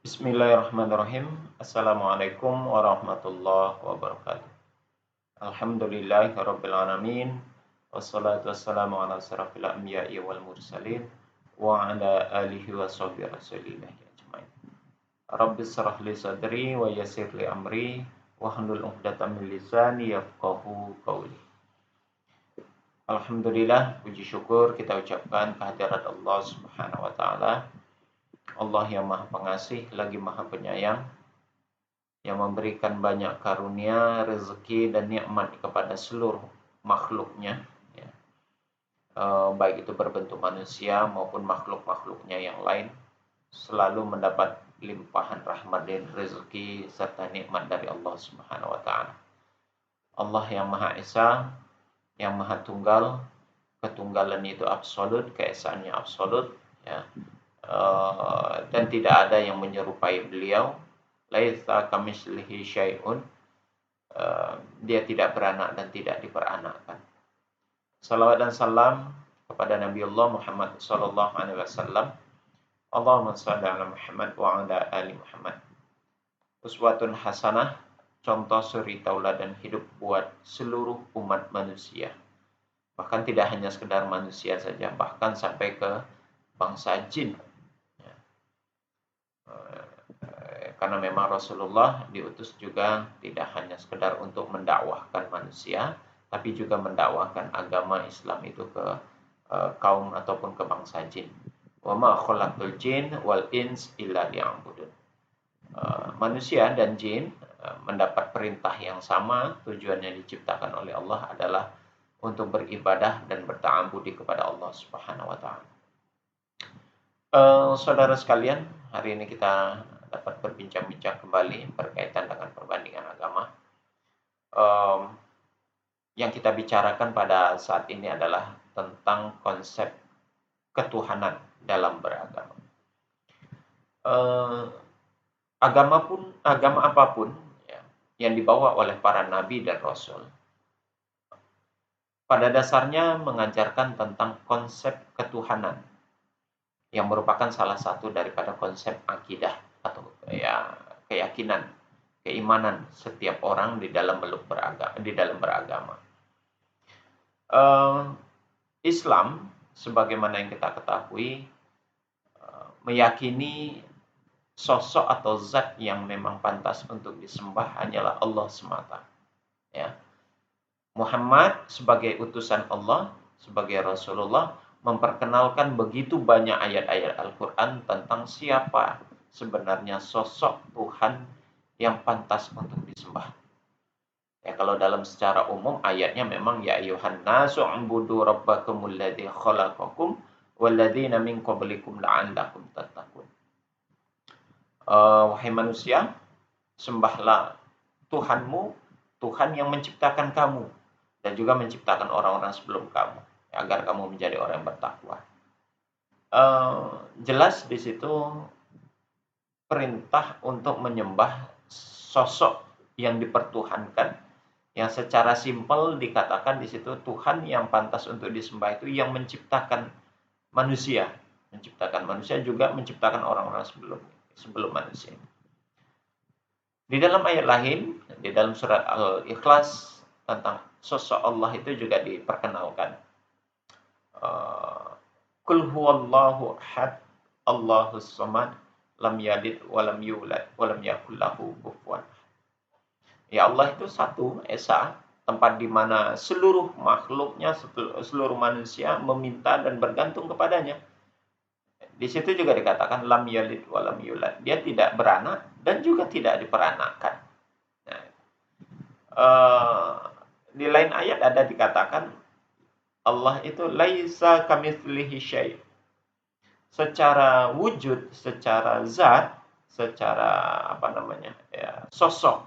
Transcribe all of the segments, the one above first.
Bismillahirrahmanirrahim. Assalamualaikum warahmatullahi wabarakatuh. Alhamdulillahirabbil alamin. Wassalatu wassalamu ala asyrafil anbiya'i wal mursalin wa ala alihi wa sahbihi rasulillah ajmain. Rabbi shrah li sadri wa yassir li amri wahlul 'uqdatam min lisani yafqahu qawli. Alhamdulillah, puji syukur kita ucapkan kehadirat Allah Subhanahu wa taala. Allah yang Maha Pengasih lagi Maha Penyayang, yang memberikan banyak karunia, rezeki dan nikmat kepada seluruh makhluknya, ya. Baik itu berbentuk manusia maupun makhluk-makhluknya yang lain, selalu mendapat limpahan rahmat dan rezeki serta nikmat dari Allah Subhanahu wa taala. Allah yang Maha Esa, yang Maha Tunggal, ketunggalan itu absolut, keesaannya absolut, ya. Dan tidak ada yang menyerupai beliau. Laisa kamitslihi syai'un. Dia tidak beranak dan tidak diperanakkan. Salawat dan salam kepada Nabi Allah Muhammad sallallahu alaihi wasallam. Allahumma shalli ala Muhammad wa ala ali Muhammad. Uswatun hasanah, contoh suri tauladan hidup buat seluruh umat manusia. Bahkan tidak hanya sekedar manusia saja, bahkan sampai ke bangsa jin. Karena memang Rasulullah diutus juga tidak hanya sekedar untuk mendakwahkan manusia, tapi juga mendakwahkan agama Islam itu ke kaum ataupun ke bangsa jin. Wa ma khalaqtul jin wal ins illa liya'budun. Manusia dan jin mendapat perintah yang sama, tujuannya diciptakan oleh Allah adalah untuk beribadah dan berta'abbudi kepada Allah Subhanahu wa taala. Saudara sekalian, hari ini kita dapat berbincang-bincang kembali berkaitan dengan perbandingan agama. Yang kita bicarakan pada saat ini adalah tentang konsep ketuhanan dalam beragama. Agama apapun, ya, yang dibawa oleh para nabi dan rasul, pada dasarnya mengajarkan tentang konsep ketuhanan, yang merupakan salah satu daripada konsep akidah atau ya keyakinan, keimanan setiap orang di dalam beragama. Islam sebagaimana yang kita ketahui meyakini sosok atau zat yang memang pantas untuk disembah hanyalah Allah semata. Ya. Muhammad sebagai utusan Allah, sebagai Rasulullah, memperkenalkan begitu banyak ayat-ayat Al-Quran tentang siapa sebenarnya sosok Tuhan yang pantas untuk disembah. Ya, kalau dalam secara umum ayatnya memang ya ayyuhan nasu ubudu rabbakumul ladzi khalaqakum walladzina min qablikum la'allakum tattaqun. Wahai manusia, sembahlah Tuhanmu, Tuhan yang menciptakan kamu dan juga menciptakan orang-orang sebelum kamu, agar kamu menjadi orang yang bertakwa. Jelas di situ perintah untuk menyembah sosok yang dipertuhankan, yang secara simpel dikatakan di situ Tuhan yang pantas untuk disembah itu yang menciptakan manusia juga menciptakan orang-orang sebelum manusia. Di dalam ayat lain, di dalam surat Al-Ikhlas, tentang sosok Allah itu juga diperkenalkan. Qul huwallahu ahad, Allahus samad, lam yalid wa lam yulad wa lam yakul lahu kufuwan. Ya, Allah itu satu, esa, tempat di mana seluruh makhluknya, seluruh manusia meminta dan bergantung kepadanya. Di situ juga dikatakan lam yalid wa lam yulad. Dia tidak beranak dan juga tidak diperanakkan. Nah, di lain ayat ada dikatakan Allah itu laisa kamitslihi syai'. Secara wujud, secara zat, secara sosok,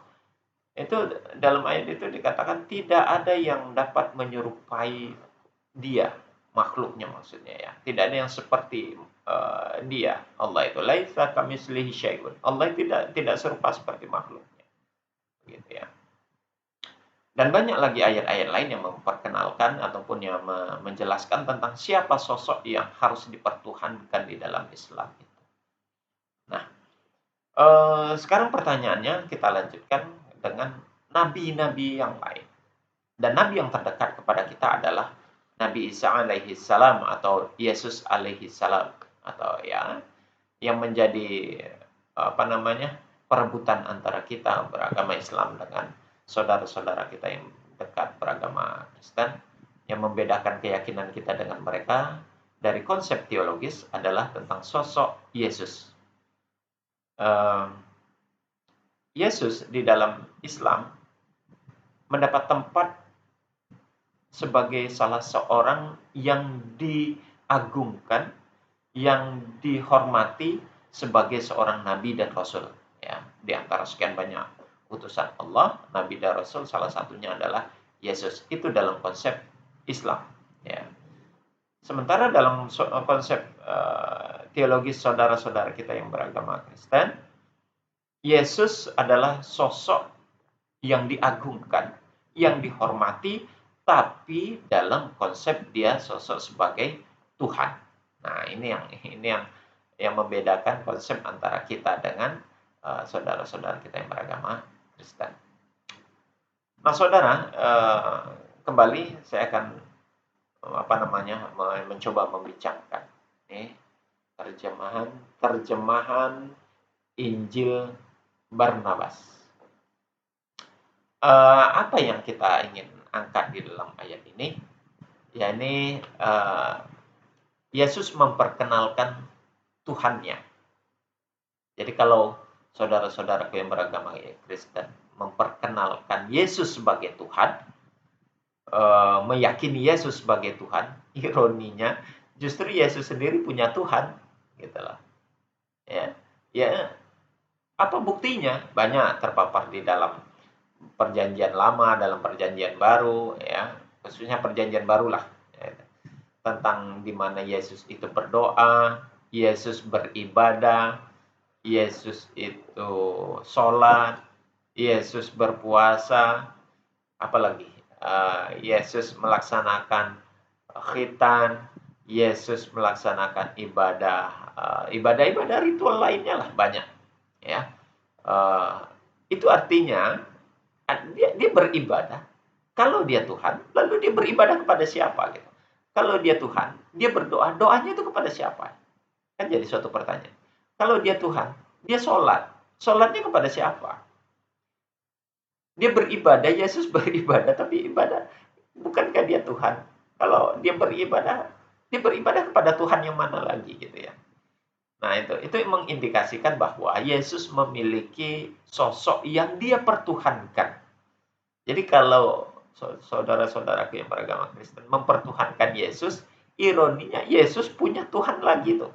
itu dalam ayat itu dikatakan tidak ada yang dapat menyerupai dia, makhluknya maksudnya ya. Tidak ada yang seperti dia. Allah itu laisa kamitslihi syai'un. Allah tidak serupa seperti makhluknya. Gitu ya. Dan banyak lagi ayat-ayat lain yang memperkenalkan ataupun yang menjelaskan tentang siapa sosok yang harus dipertuhankan di dalam Islam itu. Nah, Sekarang pertanyaannya kita lanjutkan dengan nabi-nabi yang lain. Dan nabi yang terdekat kepada kita adalah Nabi Isa alaihi salam atau Yesus alaihi salam, atau ya yang menjadi perebutan antara kita beragama Islam dengan saudara-saudara kita yang dekat beragama Kristen. Yang membedakan keyakinan kita dengan mereka dari konsep teologis adalah tentang sosok Yesus. Yesus di dalam Islam mendapat tempat sebagai salah seorang yang diagungkan, yang dihormati sebagai seorang nabi dan rasul. Ya, di antara sekian banyak utusan Allah, nabi dan rasul, salah satunya adalah Yesus. Itu dalam konsep Islam. Ya. Sementara dalam konsep teologis saudara-saudara kita yang beragama Kristen, Yesus adalah sosok yang diagungkan, yang dihormati, tapi dalam konsep dia sosok sebagai Tuhan. Nah, ini yang membedakan konsep antara kita dengan saudara-saudara kita yang beragama Kristen. Nah, saudara, kembali saya akan mencoba membincangkan terjemahan Injil Barnabas. Apa yang kita ingin angkat di dalam ayat ini? Ya, ini Yesus memperkenalkan Tuhannya. Jadi kalau saudara-saudaraku yang beragama Kristen memperkenalkan Yesus sebagai Tuhan, meyakini Yesus sebagai Tuhan, ironinya justru Yesus sendiri punya Tuhan, gitu loh. Ya, apa buktinya? Banyak terpapar di dalam Perjanjian Lama, dalam Perjanjian Baru, ya, khususnya Perjanjian Baru lah, ya, tentang di mana Yesus itu berdoa, Yesus beribadah, Yesus itu sholat, Yesus berpuasa, apalagi Yesus melaksanakan khitan, Yesus melaksanakan ibadah ritual lainnya lah banyak, ya. Itu artinya dia beribadah. Kalau dia Tuhan, lalu dia beribadah kepada siapa gitu? Kalau dia Tuhan, dia berdoa, doanya itu kepada siapa? Kan jadi suatu pertanyaan. Kalau dia Tuhan, dia sholat, sholatnya kepada siapa? Dia beribadah, Yesus beribadah, tapi ibadah, bukankah dia Tuhan? Kalau dia beribadah kepada Tuhan yang mana lagi gitu ya. Nah, itu mengindikasikan bahwa Yesus memiliki sosok yang dia pertuhankan. Jadi kalau saudara-saudaraku yang beragama Kristen mempertuhankan Yesus, ironinya Yesus punya Tuhan lagi tuh.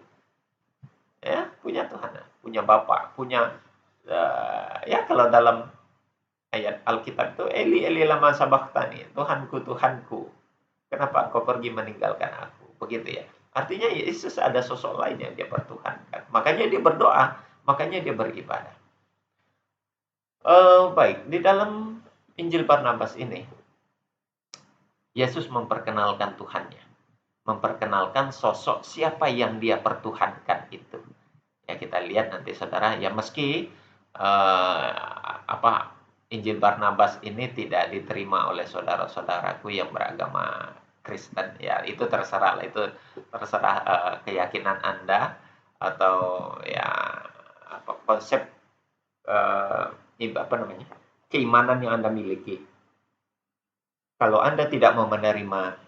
Ya, punya Tuhan, punya Bapa, punya ya kalau dalam ayat Alkitab itu Eli Eli lama sabachthani, Tuhanku Tuhanku, kenapa engkau pergi meninggalkan aku? Begitu ya. Artinya Yesus ada sosok lain yang dia pertuhankan. Makanya dia berdoa, makanya dia beribadah. Baik, di dalam Injil Barnabas ini Yesus memperkenalkan Tuhannya, memperkenalkan sosok siapa yang dia pertuhankan itu. Ya, kita lihat nanti saudara, ya meski Injil Barnabas ini tidak diterima oleh saudara-saudaraku yang beragama Kristen, ya itu terserah keyakinan Anda atau ya konsep keimanan yang Anda miliki. Kalau Anda tidak mau menerima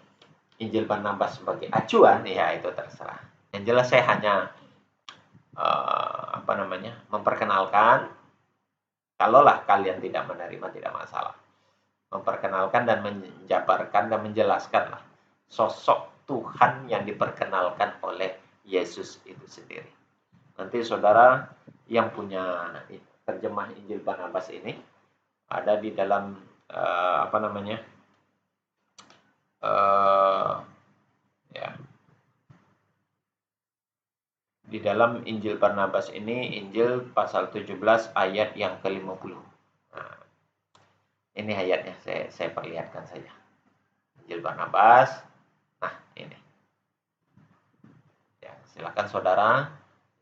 Injil Barnabas sebagai acuan, ya itu terserah. Yang jelas saya hanya memperkenalkan. Kalaulah kalian tidak menerima, tidak masalah. Memperkenalkan dan menjabarkan dan menjelaskanlah sosok Tuhan yang diperkenalkan oleh Yesus itu sendiri. Nanti saudara yang punya terjemah Injil Barnabas ini ada di dalam di dalam Injil Barnabas ini, Injil pasal 17 ayat yang ke-50. Nah, ini ayatnya, saya perlihatkan saja. Injil Barnabas. Nah, ini. Ya, silakan saudara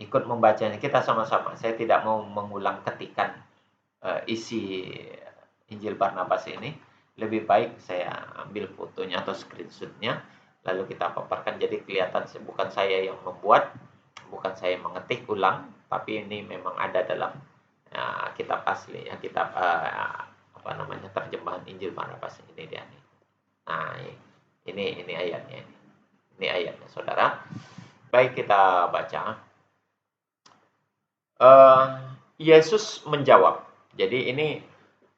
ikut membacanya. Kita sama-sama. Saya tidak mau mengulang ketikan isi Injil Barnabas ini. Lebih baik saya ambil fotonya atau screenshotnya, lalu kita paparkan. Jadi kelihatan bukan saya yang membuat, bukan saya mengetik ulang, tapi ini memang ada dalam kitab asli, kitab terjemahan Injil Barnabas ini dia nih. Nah, ini ayatnya ini. Ini ayatnya, saudara. Baik, kita baca. Yesus menjawab. Jadi ini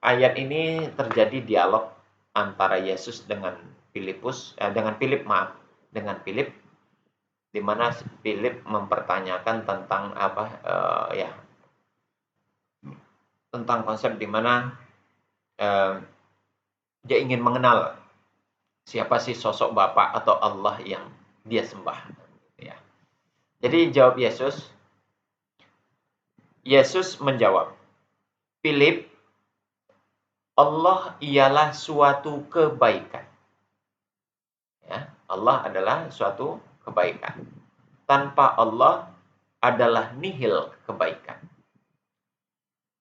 ayat ini terjadi dialog antara Yesus dengan Philip, di mana Philip mempertanyakan tentang tentang konsep di mana dia ingin mengenal siapa sih sosok Bapa atau Allah yang dia sembah. Ya. Jadi jawab Yesus menjawab, Philip, Allah ialah suatu kebaikan. Ya, Allah adalah suatu kebaikan. Tanpa Allah adalah nihil kebaikan.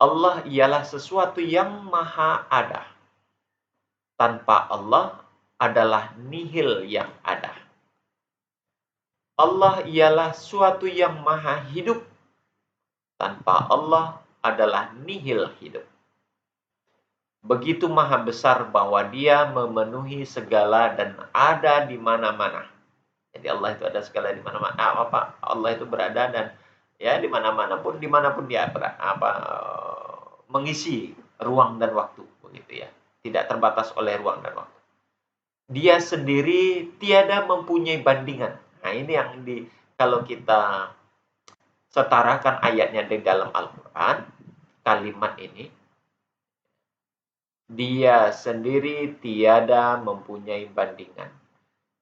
Allah ialah sesuatu yang maha ada. Tanpa Allah adalah nihil yang ada. Allah ialah suatu yang maha hidup. Tanpa Allah adalah nihil hidup. Begitu maha besar bahwa dia memenuhi segala dan ada di mana-mana. Jadi Allah itu ada segala di mana-mana. Allah itu berada dan ya di mana-mana pun, dimanapun dia mengisi ruang dan waktu, begitu ya. Tidak terbatas oleh ruang dan waktu. Dia sendiri tiada mempunyai bandingan. Nah, ini yang kalau kita setarakan ayatnya di dalam Al-Quran, kalimat ini, dia sendiri tiada mempunyai bandingan.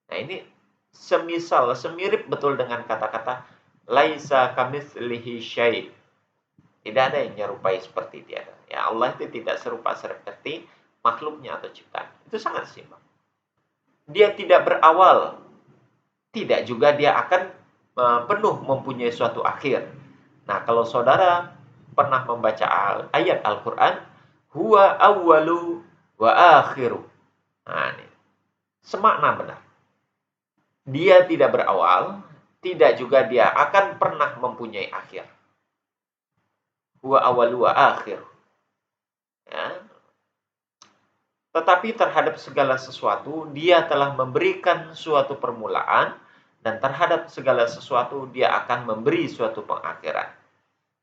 Nah, ini semirip betul dengan kata-kata laisa kamitslihi syai'. Tidak ada yang menyerupai seperti dia. Ya, Allah itu tidak serupa seperti makhluknya atau ciptaan. Itu sangat simpel. Dia tidak berawal, tidak juga dia akan penuh mempunyai suatu akhir. Nah, kalau saudara pernah membaca ayat Al-Quran, huwa awwalu wa akhiru. Nah, ini semakna benar. Dia tidak berawal, tidak juga dia akan pernah mempunyai akhir. Huwa awwalu wa akhiru. Ya. Tetapi terhadap segala sesuatu, dia telah memberikan suatu permulaan, dan terhadap segala sesuatu, dia akan memberi suatu pengakhiran.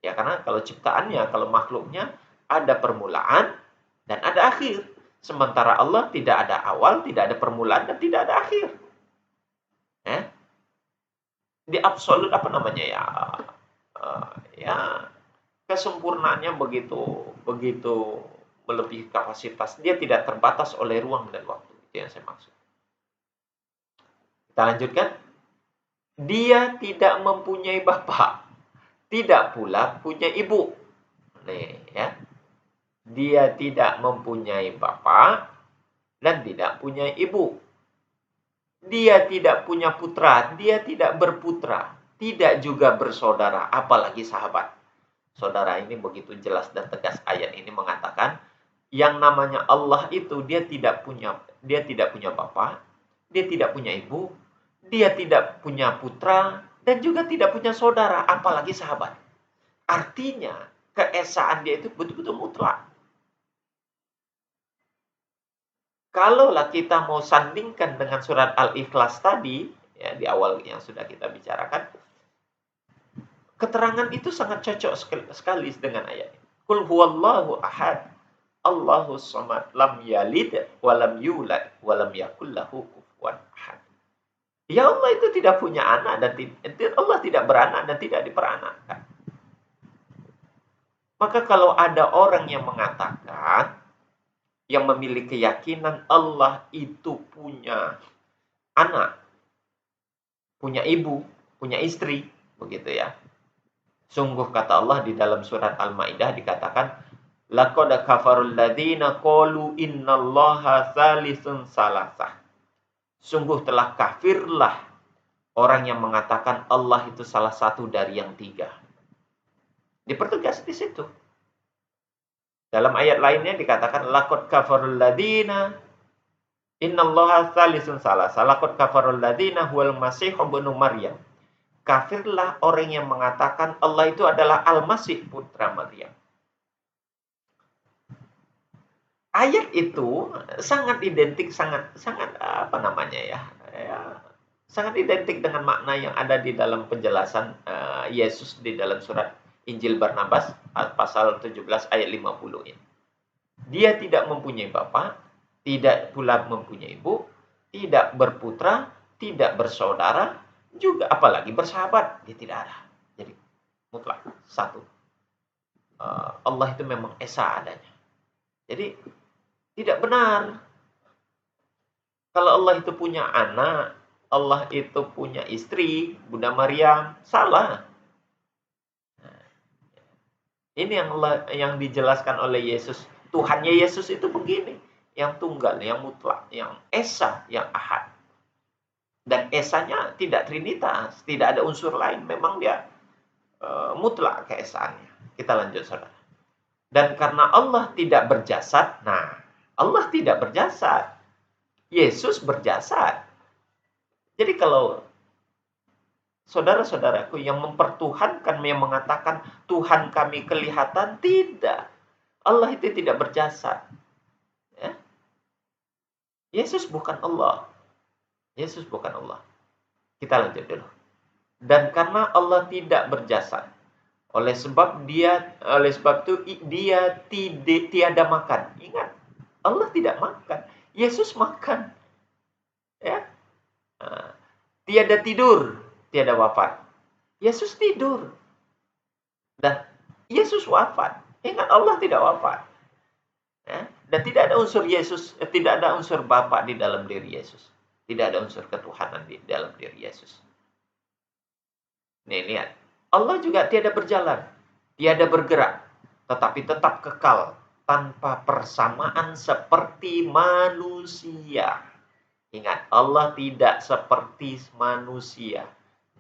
Ya, karena kalau ciptaannya, kalau makhluknya, ada permulaan dan ada akhir. Sementara Allah tidak ada awal, tidak ada permulaan, dan tidak ada akhir. Di absolut kesempurnaannya begitu melebihi kapasitas. Dia tidak terbatas oleh ruang dan waktu. Itu yang saya maksud. Kita lanjutkan. Dia tidak mempunyai bapa, tidak pula punya ibu. Nih, ya. Dia tidak mempunyai bapa dan tidak punya ibu. Dia tidak punya putra, dia tidak berputra, tidak juga bersaudara, apalagi sahabat. Saudara, ini begitu jelas dan tegas ayat ini mengatakan yang namanya Allah itu dia tidak punya bapa, dia tidak punya ibu, dia tidak punya putra dan juga tidak punya saudara, apalagi sahabat. Artinya keesaan dia itu betul-betul mutlak. Kalaulah kita mau sandingkan dengan surat Al-Ikhlas tadi, ya di awal yang sudah kita bicarakan, keterangan itu sangat cocok sekali dengan ayat ini. Qul huwallahu ahad, Allahus samad, lam yalid wa lam yulad wa lam yakul lahu kufuwan ahad. Ya, Allah itu tidak punya anak dan Allah tidak beranak dan tidak diperanakkan. Maka kalau ada orang yang mengatakan, yang memiliki keyakinan Allah itu punya anak, punya ibu, punya istri, begitu ya. Sungguh kata Allah di dalam surat Al-Maidah dikatakan, laqad kafarul ladzina qalu innallaha tsalisun salasah. Sungguh telah kafirlah orang yang mengatakan Allah itu salah satu dari yang tiga. Dipertegas di situ. Dalam ayat lainnya dikatakan laqad kafarul ladina innallaha tsalisun salasa. Laqad kafarul ladina huwal masih ibnu Maryam. Kafirlah orang yang mengatakan Allah itu adalah Al-Masih putra Maryam. Ayat itu sangat identik, sangat apa namanya ya, sangat identik dengan makna yang ada di dalam penjelasan Yesus di dalam surat Injil Barnabas pasal 17 ayat 50 ini. Dia tidak mempunyai bapa, tidak pula mempunyai ibu, tidak berputra, tidak bersaudara, juga apalagi bersahabat. Dia tidak ada. Jadi mutlak satu. Allah itu memang esa adanya. Jadi tidak benar. Kalau Allah itu punya anak, Allah itu punya istri, Bunda Maryam, salah. Ini yang dijelaskan oleh Yesus. Tuhannya Yesus itu begini, yang tunggal, yang mutlak, yang esa, yang ahad. Dan esanya tidak trinitas, tidak ada unsur lain. Memang dia mutlak keesaannya. Kita lanjut, saudara. Dan karena Allah tidak berjasad, Allah tidak berjasad. Yesus berjasad. Jadi kalau saudara-saudaraku yang mempertuhankan, yang mengatakan Tuhan kami kelihatan, tidak. Allah itu tidak berjasad. Ya? Yesus bukan Allah. Yesus bukan Allah. Kita lanjut dulu. Dan karena Allah tidak berjasad, oleh sebab itu dia tiada makan. Ingat, Allah tidak makan. Yesus makan. Ya. Tiada tidur, tiada wafat. Yesus tidur. Dan Yesus wafat. Ingat, Allah tidak wafat. Ya. Dan tidak ada unsur Yesus, tidak ada unsur Bapa di dalam diri Yesus. Tidak ada unsur ketuhanan di dalam diri Yesus. Nih, lihat. Allah juga tiada berjalan, tiada bergerak, tetapi tetap kekal, tanpa persamaan seperti manusia. Ingat, Allah tidak seperti manusia.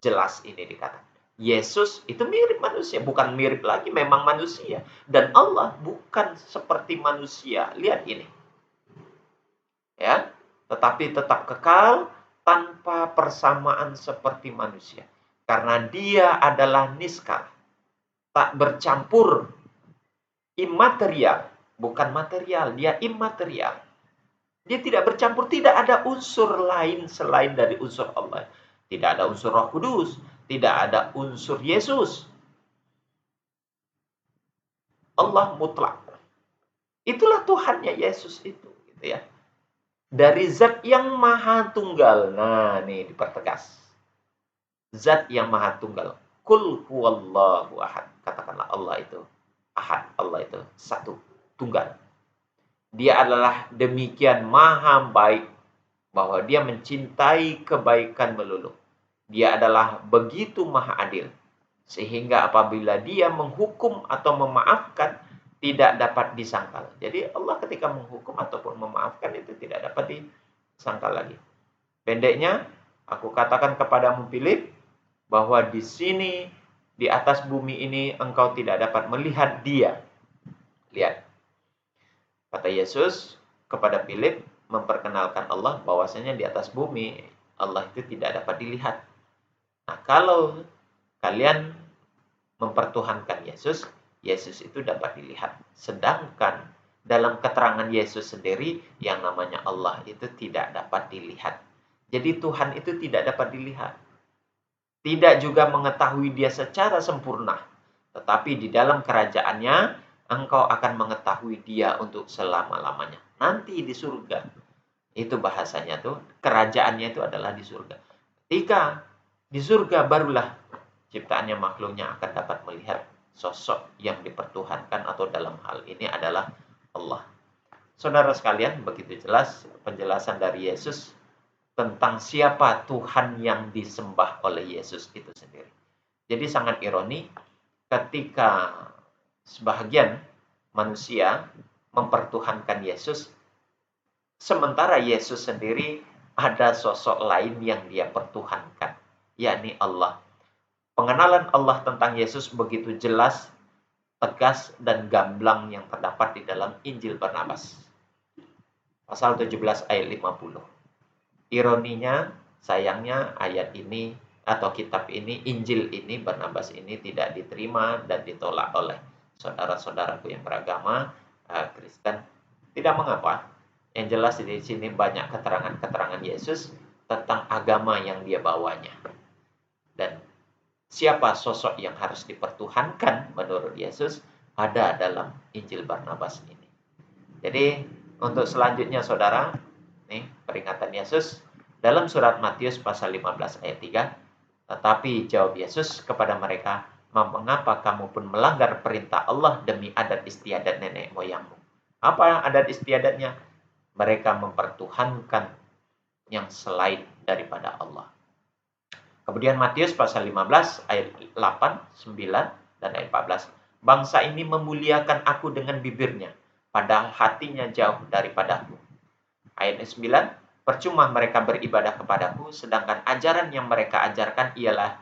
Jelas ini dikatakan. Yesus itu mirip manusia, bukan mirip lagi, memang manusia. Dan Allah bukan seperti manusia. Lihat ini. Ya, tetapi tetap kekal tanpa persamaan seperti manusia. Karena dia adalah niskal, tak bercampur, imaterial, bukan material, dia imaterial. Dia tidak bercampur, tidak ada unsur lain selain dari unsur Allah. Tidak ada unsur Roh Kudus, tidak ada unsur Yesus. Allah mutlak. Itulah Tuhannya Yesus itu, gitu ya. Dari zat yang maha tunggal. Nah, nih dipertegas. Zat yang maha tunggal. Kul huwallahu ahad. Katakanlah Allah itu ahad. Allah itu satu, tunggal. Dia adalah demikian maha baik, bahwa dia mencintai kebaikan melulu. Dia adalah begitu maha adil, sehingga apabila dia menghukum atau memaafkan, tidak dapat disangkal. Jadi Allah ketika menghukum ataupun memaafkan itu tidak dapat disangkal lagi. Pendeknya, aku katakan kepadamu Philip, bahwa di sini, di atas bumi ini, engkau tidak dapat melihat dia. Lihat. Kata Yesus kepada Philip, memperkenalkan Allah bahwasanya di atas bumi, Allah itu tidak dapat dilihat. Nah, kalau kalian mempertuhankan Yesus, Yesus itu dapat dilihat. Sedangkan dalam keterangan Yesus sendiri, yang namanya Allah itu tidak dapat dilihat. Jadi Tuhan itu tidak dapat dilihat. Tidak juga mengetahui dia secara sempurna. Tetapi di dalam kerajaannya, engkau akan mengetahui dia untuk selama-lamanya. Nanti di surga. Itu bahasanya tuh, kerajaannya itu adalah di surga. Ketika di surga barulah ciptaannya, makhluknya akan dapat melihat sosok yang dipertuhankan, atau dalam hal ini adalah Allah. Saudara sekalian, begitu jelas penjelasan dari Yesus tentang siapa Tuhan yang disembah oleh Yesus itu sendiri. Jadi sangat ironi ketika sebahagian manusia mempertuhankan Yesus, sementara Yesus sendiri ada sosok lain yang dia pertuhankan. yakni Allah. Pengenalan Allah tentang Yesus begitu jelas, tegas, dan gamblang yang terdapat di dalam Injil Barnabas. Pasal 17 ayat 50. Ironinya, sayangnya ayat ini atau kitab ini, Injil ini, Barnabas ini tidak diterima dan ditolak oleh saudara-saudaraku yang beragama Kristen. Tidak mengapa. Yang jelas di sini banyak keterangan-keterangan Yesus tentang agama yang dia bawanya. Dan siapa sosok yang harus dipertuhankan menurut Yesus ada dalam Injil Barnabas ini. Jadi untuk selanjutnya saudara, nih peringatan Yesus dalam surat Matius pasal 15 ayat 3. Tetapi jawab Yesus kepada mereka, mengapa kamu pun melanggar perintah Allah demi adat istiadat nenek moyangmu? Apa adat istiadatnya? Mereka mempertuhankan yang selain daripada Allah. Kemudian Matius pasal 15 ayat 8, 9, dan ayat 14. Bangsa ini memuliakan aku dengan bibirnya, padahal hatinya jauh daripadaku. Ayat 9, percuma mereka beribadah kepadaku, sedangkan ajaran yang mereka ajarkan ialah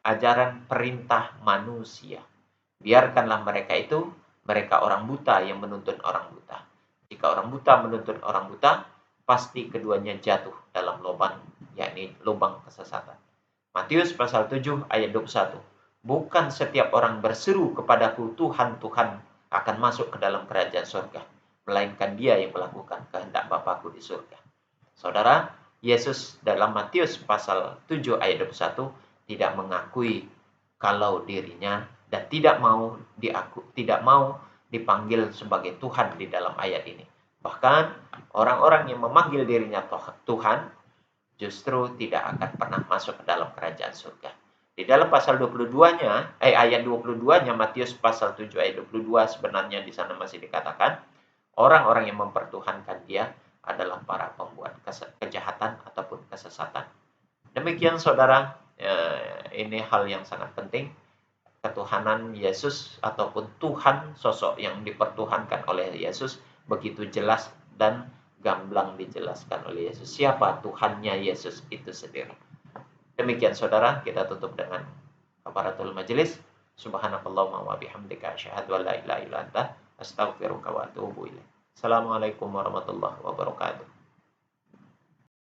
ajaran perintah manusia. Biarkanlah mereka orang buta yang menuntun orang buta. Jika orang buta menuntun orang buta, pasti keduanya jatuh dalam lubang, yakni lubang kesesatan. Matius pasal 7 ayat 21. Bukan setiap orang berseru kepadaku Tuhan, Tuhan akan masuk ke dalam kerajaan surga, melainkan dia yang melakukan kehendak Bapakku di surga. Saudara, Yesus dalam Matius pasal 7 ayat 21 tidak mengakui kalau dirinya dan tidak mau dipanggil sebagai Tuhan di dalam ayat ini. Bahkan orang-orang yang memanggil dirinya Tuhan justru tidak akan pernah masuk ke dalam kerajaan surga. Di dalam pasal 22-nya, ayat 22-nya Matius pasal 7 ayat 22 sebenarnya di sana masih dikatakan orang-orang yang mempertuhankan dia adalah para pembuat kejahatan ataupun kesesatan. Demikian saudara, ini hal yang sangat penting. Ketuhanan Yesus ataupun Tuhan, sosok yang dipertuhankan oleh Yesus begitu jelas dan gamblang dijelaskan oleh Yesus. Siapa Tuhannya Yesus itu sendiri. Demikian saudara, kita tutup dengan kafaratul majelis. Subhanakallahumma wa bihamdika asyhadu an la ilaha illa anta astaghfiruka wa atubu ilaik. Assalamualaikum warahmatullahi wabarakatuh.